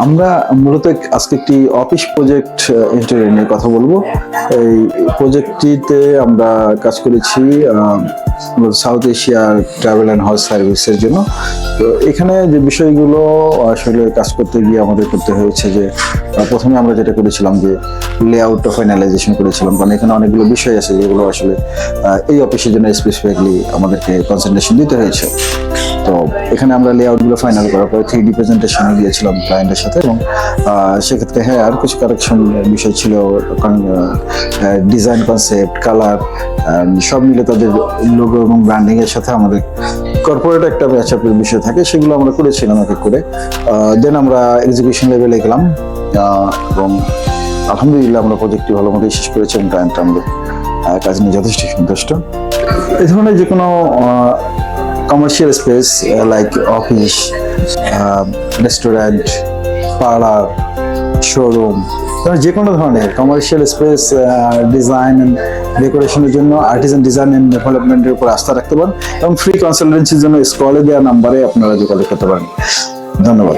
আমরা মূলত আজকে একটি অফিস প্রজেক্ট ইন্টারভিউ নিয়ে কথা বলবো। এই প্রজেক্টটিতে আমরা কাজ করেছি সাউথ এশিয়ার ট্রাভেল অ্যান্ড হাউস সার্ভিসের জন্য। তো এখানে যে বিষয়গুলো আসলে কাজ করতে গিয়ে আমাদের করতে হয়েছে যে প্রথমে আমরা যেটা করেছিলাম যে লেআউটটা ফাইনালাইজেশন করেছিলাম, কারণ এখানে অনেকগুলো বিষয় আছে যেগুলো আসলে এই অফিসের জন্য স্পেসিফিকলি আমাদেরকে কনসেন্ট্রেশন দিতে হয়েছে। তো এখানে আমরা লেআউটগুলো ফাইনাল করার পরে 3D প্রেজেন্টেশনে গিয়েছিলাম ক্লায়েন্টের সাথে, এবং সেক্ষেত্রে হ্যাঁ আর কিছু কারেকশন বিষয় ছিল, ডিজাইন কনসেপ্ট কালার সব মিলে তাদের লোগো এবং ব্র্যান্ডিং এর সাথে আমাদের কর্পোরেট একটা ম্যাচআপের বিষয় থাকে, সেগুলো আমরা করেছিলাম এক এক করে। দেন আমরা এক্সিকিউশন লেভেলে গেলাম এবং আলহামদুলিল্লাহ আমরা প্রজেক্টটি ভালো মতোই শেষ করেছি এবং ক্লায়েন্ট আমাদের কাজ নিয়ে যথেষ্ট সন্তুষ্ট। এই ধরনের যে কোনো commercial space like office, restaurant, parlour, showroom, যে কোনো ধরনের কমার্শিয়াল স্পেস ডিজাইন অ্যান্ড ডেকোরেশনের জন্য আর্টিজান ডিজাইন অ্যান্ড ডেভেলপমেন্টের উপর আস্থা রাখতে পারেন এবং ফ্রি কনসালটেন্সির জন্য স্ক্রলে দেওয়া নাম্বারে আপনারা যোগাযোগ করতে পারেন। ধন্যবাদ।